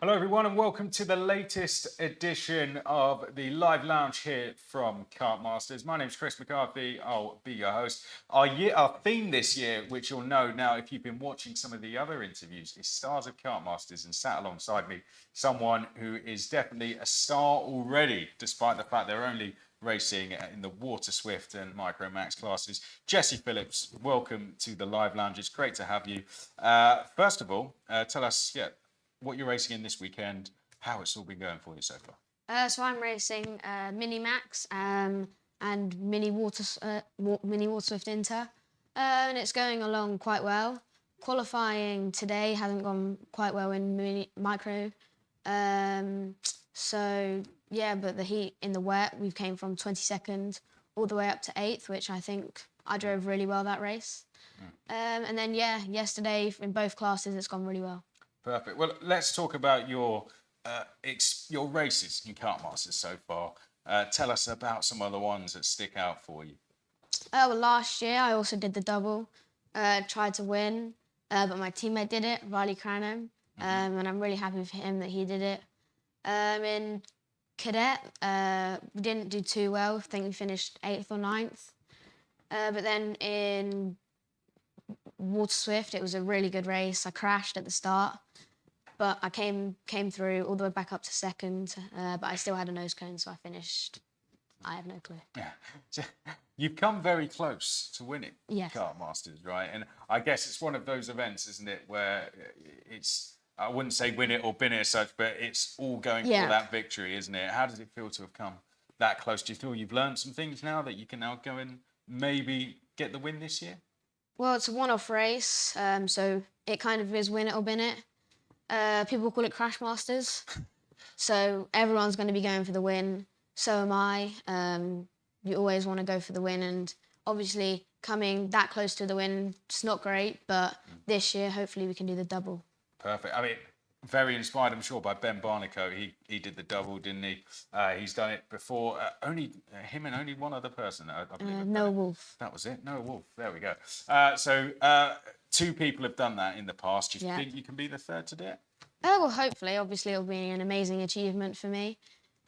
Hello, everyone, and welcome to the latest edition of the live lounge here from Kartmasters. My name's Chris McCarthy. I'll be your host. Our theme this year, which you'll know now if you've been watching some of the other interviews, is Stars of Kartmasters. And sat alongside me, someone who is definitely a star already, despite the fact they're only racing in the Water Swift and Micro Max classes. Jesse Phillips, welcome to the live lounge. It's great to have you. First of all, tell us, what you're racing in this weekend, how it's all been going for you so far. So I'm racing Mini Max and Mini Water Swift Inter, and it's going along quite well. Qualifying today hasn't gone quite well in micro, so yeah. But the heat in the wet, we've came from 22nd all the way up to 8th, which I think I drove really well that race. And then yesterday in both classes, it's gone really well. Perfect. Well, let's talk about your races in Kartmasters so far. Tell us about some of the ones that stick out for you. Well, last year I also did the double, tried to win, but my teammate did it, Riley Cranham, and I'm really happy for him that he did it. In cadet, we didn't do too well. I think we finished 8th or 9th. But then in Water Swift, it was a really good race. I crashed at the start, but I came through all the way back up to 2nd, but I still had a nose cone, so I finished. I have no clue. Yeah, so you've come very close to winning Kartmasters, right? And I guess it's one of those events, isn't it, where it's, I wouldn't say win it or bin it as such, but it's all going for that victory, isn't it? How does it feel to have come that close? Do you feel you've learned some things now that you can now go and maybe get the win this year? Well, it's a one-off race, so it kind of is win it or bin it. People call it Kartmasters, so everyone's going to be going for the win. So am I. You always want to go for the win, and obviously coming that close to the win, it's not great, but this year hopefully we can do the double. Perfect. I mean, very inspired, I'm sure, by Ben Barnicoat. He did the double, didn't he? He's done it before. Only him and only one other person, I believe. Noah Wolf. That was it. Noah Wolf. There we go. So two people have done that in the past. Do you think you can be the third to do it? Well, hopefully. Obviously, it'll be an amazing achievement for me.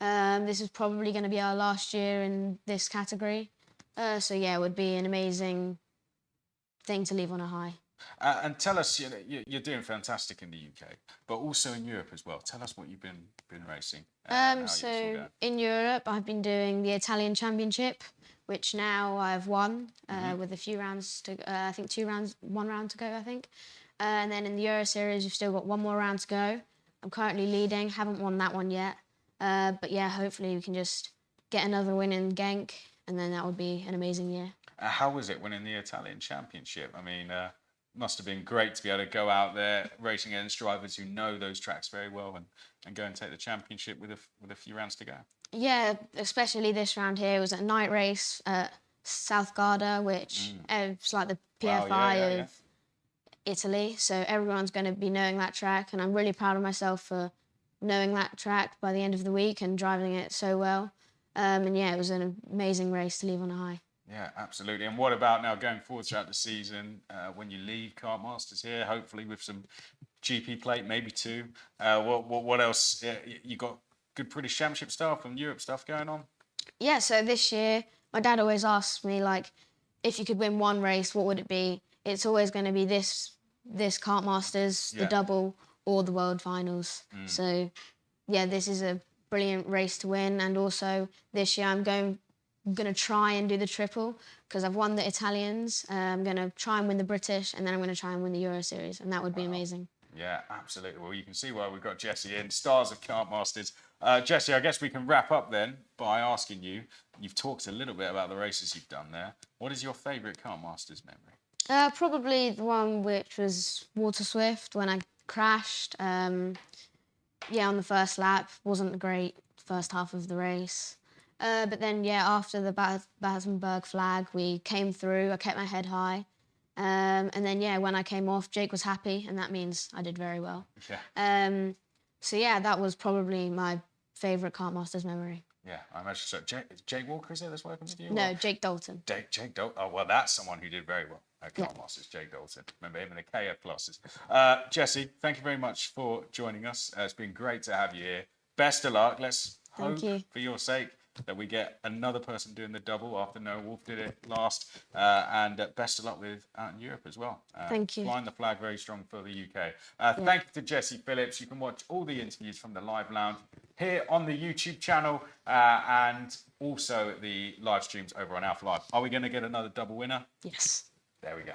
This is probably going to be our last year in this category. So yeah, it would be an amazing thing to leave on a high. And tell us, you're doing fantastic in the UK, but also in Europe as well. Tell us what you've been racing. So in Europe, I've been doing the Italian Championship, which now I've won with a few rounds to. I think 1 round to go. I think, and then in the Euro Series, we've still got 1 more round to go. I'm currently leading. Haven't won that one yet, but yeah, hopefully we can just get another win in Genk, and then that would be an amazing year. How was it winning the Italian Championship? I mean. Must have been great to be able to go out there racing against drivers who know those tracks very well and go and take the championship with a few rounds to go. Yeah, especially this round here. It was a night race at South Garda, which is like the PFI of Italy. So everyone's going to be knowing that track, and I'm really proud of myself for knowing that track by the end of the week and driving it so well. And yeah, it was an amazing race to leave on a high. Yeah, absolutely. And what about now going forward throughout the season when you leave Kartmasters here, hopefully with some GP plate, maybe 2? What else? You got good British Championship stuff and Europe stuff going on? Yeah, so this year, my dad always asks me, like, if you could win one race, what would it be? It's always going to be this Kartmasters, the double, or the World Finals. So, yeah, this is a brilliant race to win. And also, this year I'm going to try and do the triple because I've won the Italians. I'm going to try and win the British, and then I'm going to try and win the Euro Series, and that would be amazing. Yeah, absolutely. Well, you can see why we've got Jesse in, Stars of Kartmasters. Jesse, I guess we can wrap up then by asking you, you've talked a little bit about the races you've done there. What is your favourite Kartmasters memory? Probably the one which was Water Swift when I crashed. On the first lap. Wasn't a great first half of the race. But then, after the Basenberg flag, we came through. I kept my head high. And then, when I came off, Jake was happy, and that means I did very well. Yeah. So, that was probably my favourite Kartmasters memory. Yeah, I imagine so. Jake Walker, is it that's working with you? No, Jake Dalton. Jake Dalton. Oh, well, that's someone who did very well. Kartmasters, Jake Dalton. Remember him in the KF classes. Jesse, thank you very much for joining us. It's been great to have you here. Best of luck. Let's hope, for your sake, that we get another person doing the double after Noah Wolf did it last. And best of luck with out in Europe as well. Thank you. Flying the flag very strong for the UK. Thank you to Jesse Phillips. You can watch all the interviews from the Live Lounge here on the YouTube channel and also the live streams over on Alpha Live. Are we going to get another double winner? Yes. There we go.